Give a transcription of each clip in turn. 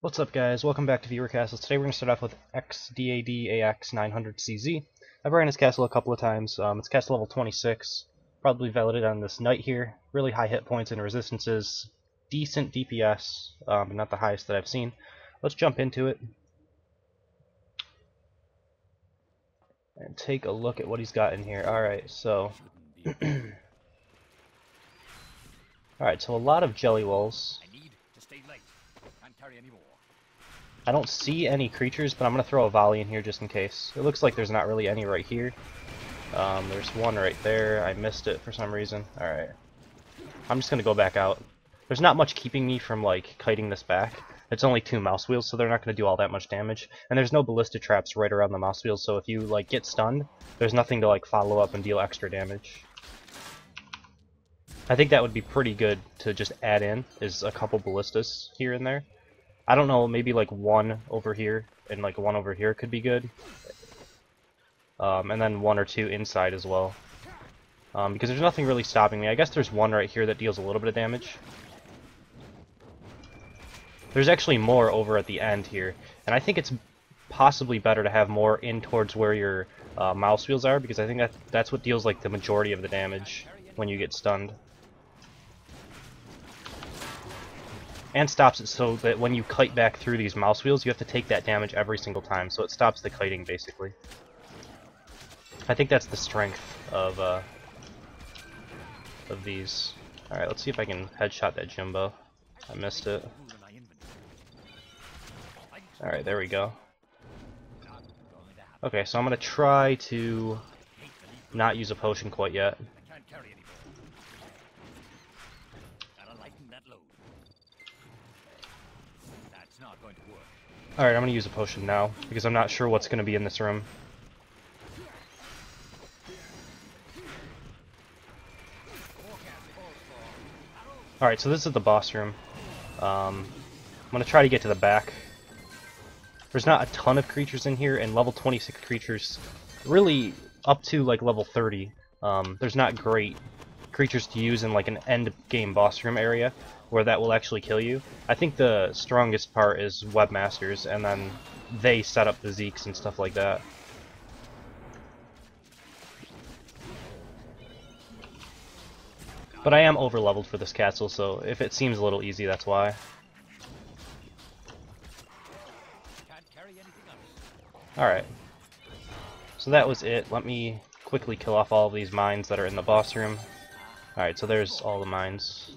What's up, guys? Welcome back to Viewer Castles. Today we're going to start off with Xdada AX 900CZ. I've ran this castle a couple of times. It's castle level 26. Probably validated on this knight here. Really high hit points and resistances. Decent DPS, but not the highest that I've seen. Let's jump into it and take a look at what he's got in here. Alright, so... Alright, so a lot of jelly walls. I don't see any creatures, but I'm going to throw a volley in here just in case. It looks like there's not really any right here. There's one right there. I missed it for some reason. Alright. I'm just going to go back out. There's not much keeping me from, like, kiting this back. It's only 2 mouse wheels, so they're not going to do all that much damage. And there's no ballista traps right around the mouse wheels, so if you, like, get stunned, there's nothing to, like, follow up and deal extra damage. I think that would be pretty good to just add in, is a couple ballistas here and there. I don't know, maybe like one over here and like one over here could be good. And then 1 or 2 inside as well. Because there's nothing really stopping me. I guess there's one right here that deals a little bit of damage. There's actually more over at the end here. And I think it's possibly better to have more in towards where your mouse wheels are, because I think that's what deals like the majority of the damage when you get stunned. And stops it so that when you kite back through these mouse wheels, you have to take that damage every single time, so it stops the kiting, basically. I think that's the strength of these. Alright, let's see if I can headshot that Jumbo. I missed it. Alright, there we go. Okay, so I'm going to try to not use a potion quite yet. Alright, I'm going to use a potion now, because I'm not sure what's going to be in this room. Alright, so this is the boss room. I'm going to try to get to the back. There's not a ton of creatures in here, and level 26 creatures, really up to like level 30. There's not great creatures to use in like an end game boss room area where that will actually kill you. I think the strongest part is webmasters, and then they set up the Zeeks and stuff like that. But I am over leveled for this castle, so if it seems a little easy, that's why. Alright. So that was it. Let me quickly kill off all of these mines that are in the boss room. Alright, so there's all the mines.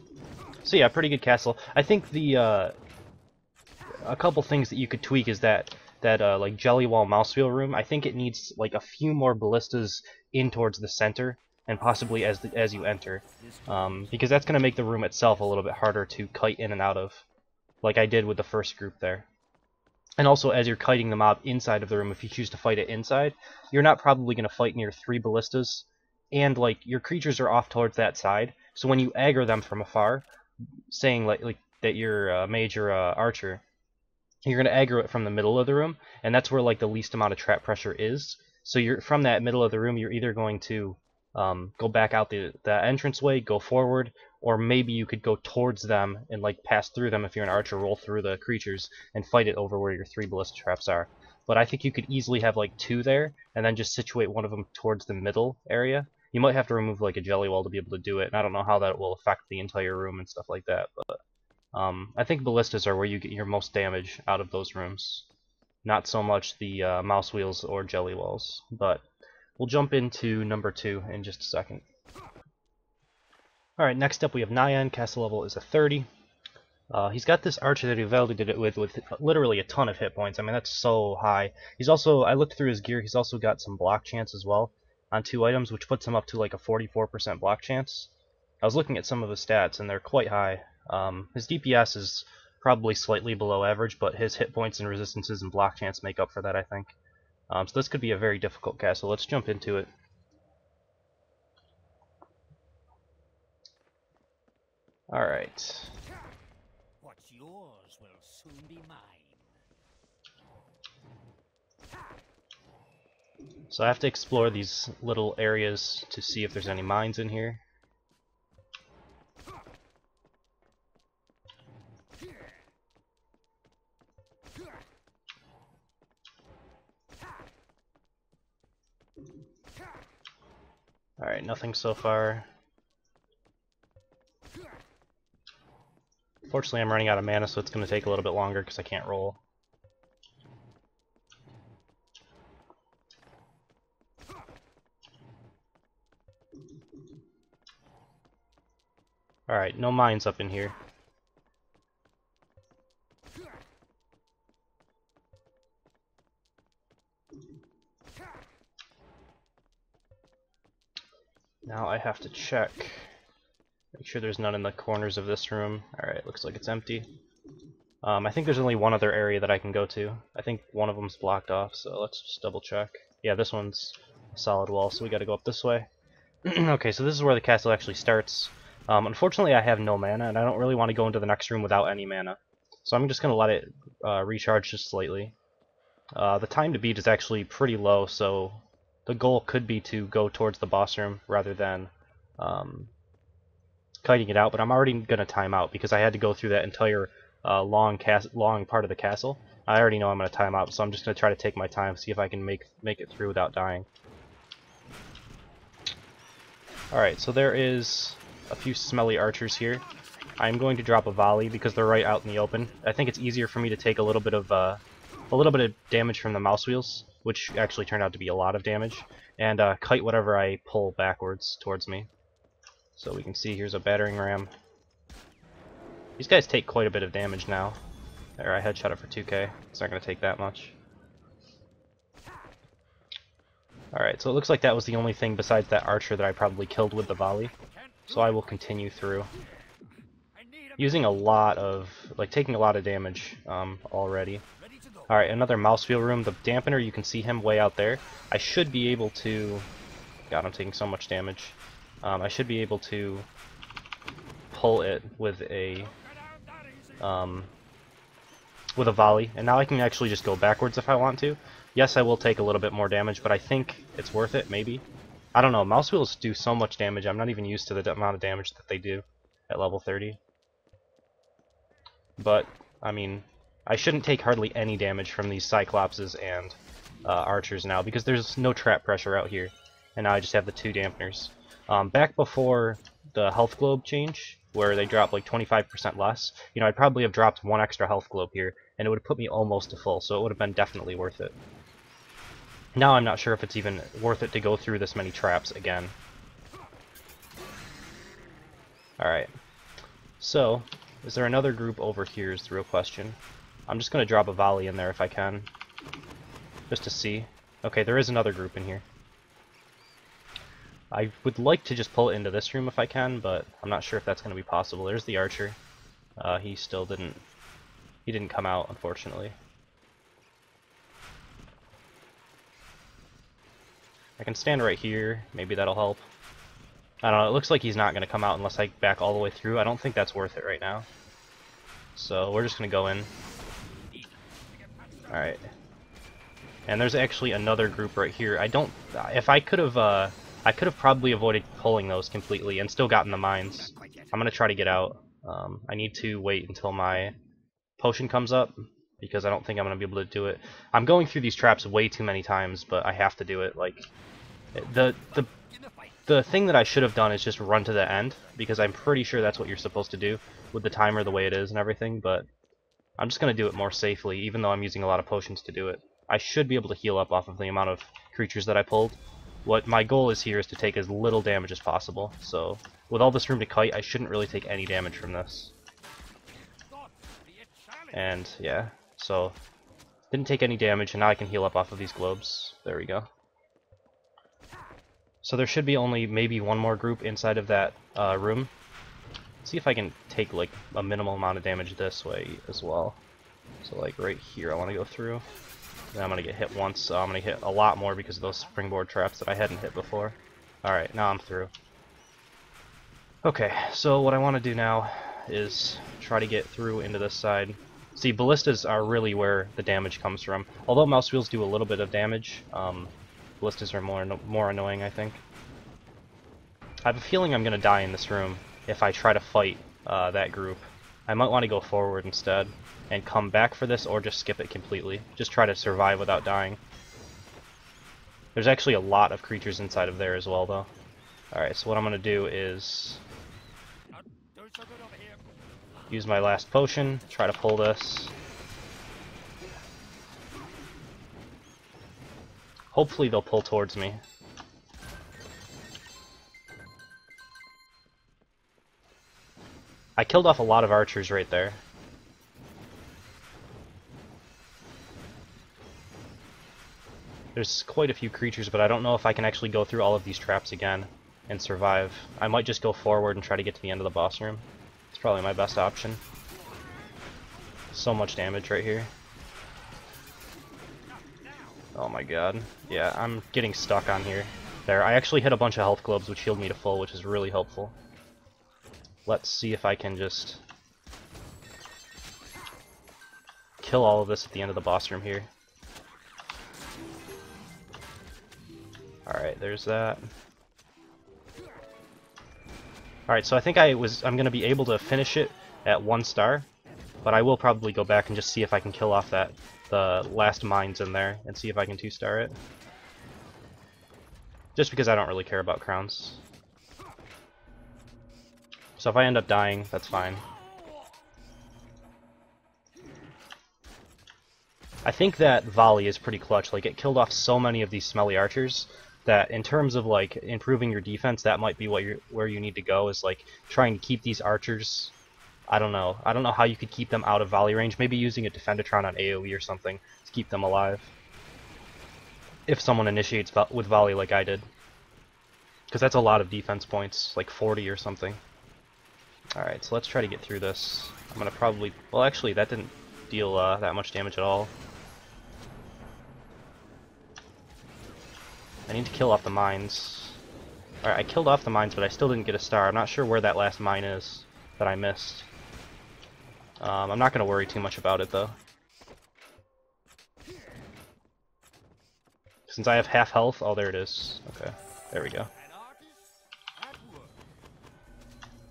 So yeah, pretty good castle. I think the a couple things that you could tweak is that like jelly wall mouse wheel room. I think it needs like a few more ballistas in towards the center, and possibly as you enter, because that's going to make the room itself a little bit harder to kite in and out of, like I did with the first group there. And also, as you're kiting the mob inside of the room, if you choose to fight it inside, you're not probably going to fight near 3 ballistas, and like your creatures are off towards that side. So when you aggro them from afar, saying like that you're a mage or archer, you're going to aggro it from the middle of the room, and that's where like the least amount of trap pressure is. So you're from that middle of the room, you're either going to go back out the entranceway, go forward, or maybe you could go towards them and like pass through them if you're an archer, roll through the creatures and fight it over where your 3 ballista traps are. But I think you could easily have like 2 there, and then just situate one of them towards the middle area. You might have to remove like a jelly wall to be able to do it, and I don't know how that will affect the entire room and stuff like that, but I think ballistas are where you get your most damage out of those rooms. Not so much the mouse wheels or jelly walls, but we'll jump into number 2 in just a second. Alright, next up we have Nayon. Castle level is a 30. He's got this archer that he validated it with literally a ton of hit points. I mean, that's so high. He's also, I looked through his gear, he's also got some block chance as well on 2 items, which puts him up to like a 44% block chance. I was looking at some of his stats, and they're quite high. His DPS is probably slightly below average, but his hit points and resistances and block chance make up for that, I think. So this could be a very difficult castle. Let's jump into it. Alright. What's yours will soon be mine. So I have to explore these little areas to see if there's any mines in here. Alright, nothing so far. Fortunately, I'm running out of mana, so it's going to take a little bit longer because I can't roll. Alright, no mines up in here. Now I have to check. Make sure there's none in the corners of this room. Alright, looks like it's empty. I think there's only one other area that I can go to. I think one of them's blocked off, so let's just double check. Yeah, this one's a solid wall, so we gotta go up this way. Okay, so this is where the castle actually starts. Unfortunately, I have no mana, and I don't really want to go into the next room without any mana. So I'm just gonna let it recharge just slightly. The time to beat is actually pretty low, so the goal could be to go towards the boss room rather than kiting it out, but I'm already going to time out because I had to go through that entire long part of the castle. I already know I'm going to time out, so I'm just going to try to take my time, see if I can make it through without dying. Alright, so there is a few smelly archers here. I'm going to drop a volley because they're right out in the open. I think it's easier for me to take a little bit of damage from the mouse wheels, which actually turned out to be a lot of damage, and kite whatever I pull backwards towards me. So we can see here's a battering ram. These guys take quite a bit of damage now. There, I headshot it for 2k. It's not going to take that much. Alright, so it looks like that was the only thing besides that archer that I probably killed with the volley. So I will continue through. Using a lot of, taking a lot of damage already. Alright, another mouse wheel room. The dampener, you can see him way out there. I should be able to... God, I'm taking so much damage. I should be able to pull it with a volley, and now I can actually just go backwards if I want to. Yes, I will take a little bit more damage, but I think it's worth it, maybe. I don't know, mouse wheels do so much damage, I'm not even used to the amount of damage that they do at level 30. But, I mean, I shouldn't take hardly any damage from these Cyclopses and archers now, because there's no trap pressure out here, and now I just have the 2 dampeners. Back before the health globe change, where they drop like 25% less, you know, I'd probably have dropped 1 extra health globe here, and it would have put me almost to full, so it would have been definitely worth it. Now I'm not sure if it's even worth it to go through this many traps again. Alright, so, is there another group over here is the real question. I'm just going to drop a volley in there if I can, just to see. Okay, there is another group in here. I would like to just pull it into this room if I can, but I'm not sure if that's going to be possible. There's the archer. He still didn't come out, unfortunately. I can stand right here. Maybe that'll help. I don't know. It looks like he's not going to come out unless I back all the way through. I don't think that's worth it right now. So we're just going to go in. Alright. And there's actually another group right here. If I could have... I could have probably avoided pulling those completely and still gotten the mines. I'm going to try to get out. I need to wait until my potion comes up, because I don't think I'm going to be able to do it. I'm going through these traps way too many times, but I have to do it. Like, the thing that I should have done is just run to the end, because I'm pretty sure that's what you're supposed to do with the timer the way it is and everything, but I'm just going to do it more safely, even though I'm using a lot of potions to do it. I should be able to heal up off of the amount of creatures that I pulled. What my goal is here is to take as little damage as possible, so with all this room to kite, I shouldn't really take any damage from this. And yeah, so didn't take any damage, and now I can heal up off of these globes. There we go. So there should be only maybe one more group inside of that room. See if I can take like a minimal amount of damage this way as well. So like right here I want to go through. Then I'm going to get hit once, so I'm going to hit a lot more because of those springboard traps that I hadn't hit before. Alright, now I'm through. Okay, so what I want to do now is try to get through into this side. See, ballistas are really where the damage comes from. Although mouse wheels do a little bit of damage, ballistas are more annoying, I think. I have a feeling I'm going to die in this room if I try to fight that group. I might want to go forward instead and come back for this, or just skip it completely. Just try to survive without dying. There's actually a lot of creatures inside of there as well, though. Alright, so what I'm going to do is use my last potion, try to pull this. Hopefully they'll pull towards me. I killed off a lot of archers right there. There's quite a few creatures, but I don't know if I can actually go through all of these traps again and survive. I might just go forward and try to get to the end of the boss room. It's probably my best option. So much damage right here. Oh my god. Yeah, I'm getting stuck on here. There, I actually hit a bunch of health globes which healed me to full, which is really helpful. Let's see if I can just kill all of this at the end of the boss room here. Alright, there's that. Alright, so I think I'm going to be able to finish it at 1 star, but I will probably go back and just see if I can kill off the last mines in there and see if I can 2-star it. Just because I don't really care about crowns. So if I end up dying, that's fine. I think that volley is pretty clutch. Like, it killed off so many of these smelly archers that in terms of like improving your defense, that might be where you need to go, is like trying to keep these archers. I don't know how you could keep them out of volley range. Maybe using a Defendatron on AoE or something to keep them alive. If someone initiates with volley like I did. Because that's a lot of defense points, like 40 or something. Alright, so let's try to get through this. I'm gonna probably... Well, actually, that didn't deal that much damage at all. I need to kill off the mines. Alright, I killed off the mines, but I still didn't get a star. I'm not sure where that last mine is that I missed. I'm not gonna worry too much about it, though. Since I have half health... Oh, there it is. Okay, there we go.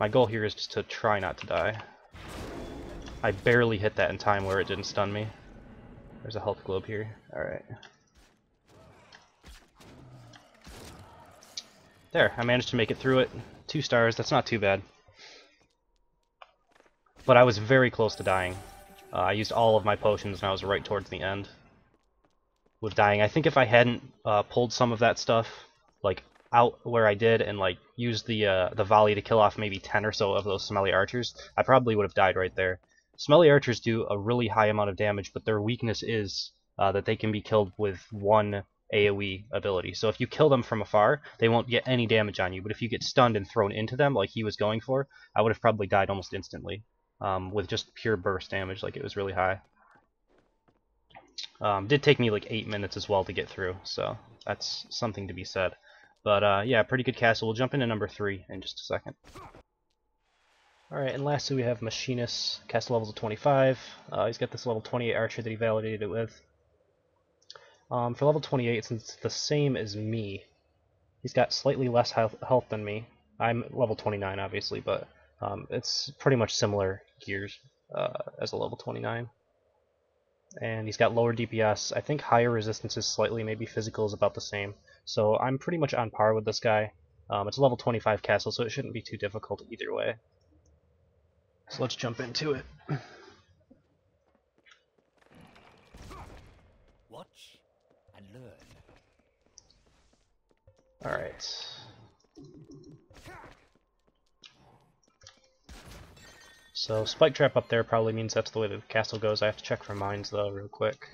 My goal here is just to try not to die. I barely hit that in time where it didn't stun me. There's a health globe here. Alright. There, I managed to make it through it. 2 stars, that's not too bad. But I was very close to dying. I used all of my potions and I was right towards the end with dying. I think if I hadn't pulled some of that stuff like out where I did and like used the volley to kill off maybe 10 or so of those smelly archers, I probably would have died right there. Smelly archers do a really high amount of damage, but their weakness is that they can be killed with 1 AoE ability. So if you kill them from afar, they won't get any damage on you, but if you get stunned and thrown into them like he was going for, I would have probably died almost instantly with just pure burst damage. Like, it was really high. Did take me like 8 minutes as well to get through, so that's something to be said. But yeah, pretty good castle. We'll jump into number 3 in just a second. Alright, and lastly we have Machinus, castle levels of 25. He's got this level 28 archer that he validated it with. For level 28, since it's the same as me, he's got slightly less health than me. I'm level 29 obviously, but it's pretty much similar gears as a level 29. And he's got lower DPS. I think higher resistances slightly, maybe physical is about the same. So I'm pretty much on par with this guy. It's a level 25 castle, so it shouldn't be too difficult either way. So let's jump into it. Watch and learn. Alright. So spike trap up there probably means that's the way the castle goes. I have to check for mines though real quick.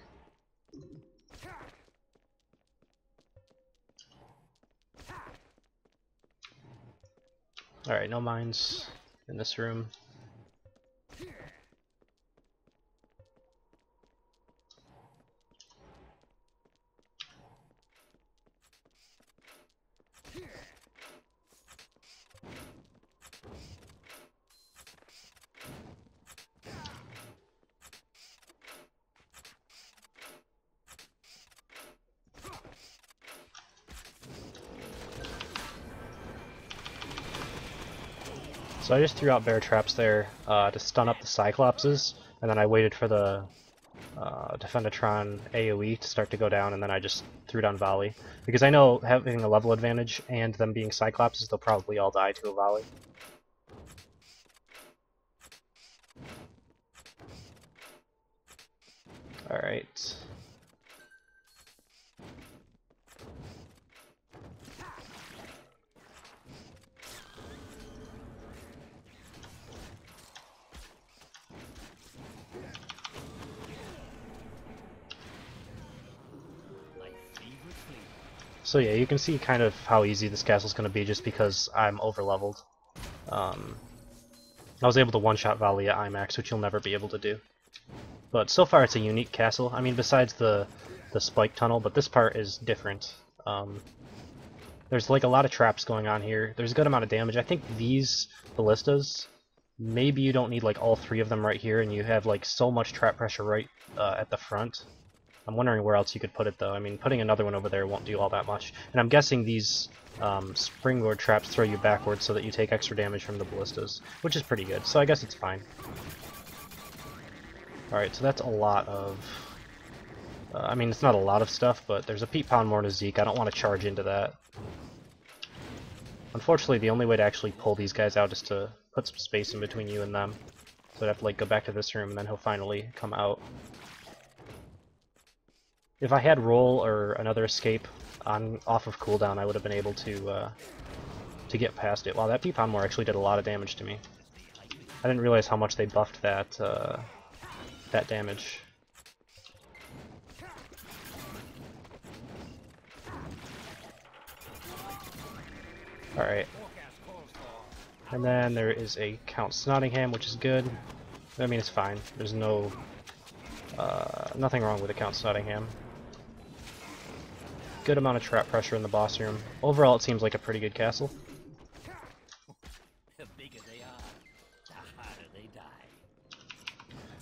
Alright, no mines in this room. So I just threw out bear traps there to stun up the Cyclopses, and then I waited for the Defendatron AoE to start to go down, and then I just threw down volley. Because I know having a level advantage and them being Cyclopses, they'll probably all die to a volley. Alright. So yeah, you can see kind of how easy this castle's going to be just because I'm over-leveled. I was able to one-shot volley at IMAX, which you'll never be able to do. But so far it's a unique castle. I mean, besides the spike tunnel, but this part is different. There's like a lot of traps going on here. There's a good amount of damage. I think these ballistas, maybe you don't need like all three of them right here, and you have like so much trap pressure right at the front. I'm wondering where else you could put it though. I mean, putting another one over there won't do all that much. And I'm guessing these springboard traps throw you backwards so that you take extra damage from the ballistas, which is pretty good. So I guess it's fine. Alright, so that's a lot of... I mean, it's not a lot of stuff, but there's a Pete Poundmore and a Zeke. I don't want to charge into that. Unfortunately, the only way to actually pull these guys out is to put some space in between you and them. So I'd have to like go back to this room, and then he'll finally come out. If I had roll or another escape off of cooldown, I would have been able to get past it. Wow, that Pete Poundmore actually did a lot of damage to me. I didn't realize how much they buffed that that damage. Alright. And then there is a Count Snottingham, which is good. I mean, it's fine. There's no... nothing wrong with a Count Snottingham. Good amount of trap pressure in the boss room. Overall, it seems like a pretty good castle. The bigger they are, the harder they die.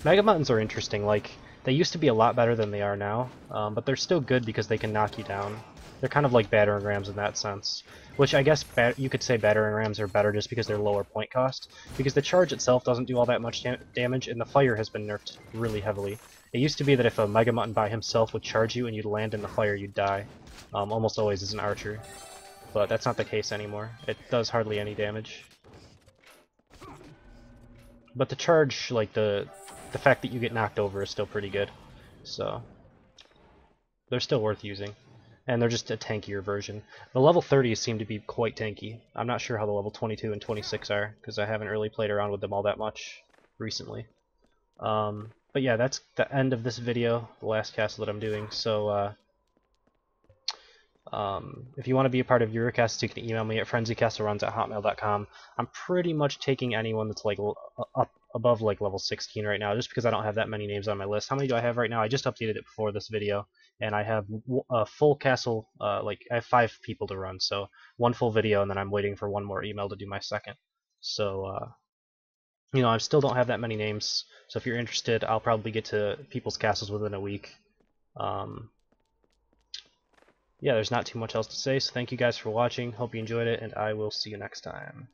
Mega Buttons are interesting. Like, they used to be a lot better than they are now, but they're still good because they can knock you down. They're kind of like battering rams in that sense, which I guess you could say battering rams are better just because they're lower point cost, because the charge itself doesn't do all that much damage, and the fire has been nerfed really heavily. It used to be that if a Mega Mutton by himself would charge you and you'd land in the fire, you'd die. Almost always as an archer. But that's not the case anymore. It does hardly any damage. But the charge, like the fact that you get knocked over is still pretty good. So they're still worth using. And they're just a tankier version. The level 30s seem to be quite tanky. I'm not sure how the level 22 and 26 are, because I haven't really played around with them all that much recently. But yeah, that's the end of this video, the last castle that I'm doing. So if you want to be a part of Eurocast, you can email me at frenzycastleruns@hotmail.com. I'm pretty much taking anyone that's like up above like level 16 right now, just because I don't have that many names on my list. How many do I have right now? I just updated it before this video, and I have a full castle, like I have 5 people to run, so 1 full video, and then I'm waiting for 1 more email to do my second. So, you know, I still don't have that many names, so if you're interested, I'll probably get to people's castles within a week. Yeah, there's not too much else to say, so thank you guys for watching, hope you enjoyed it, and I will see you next time.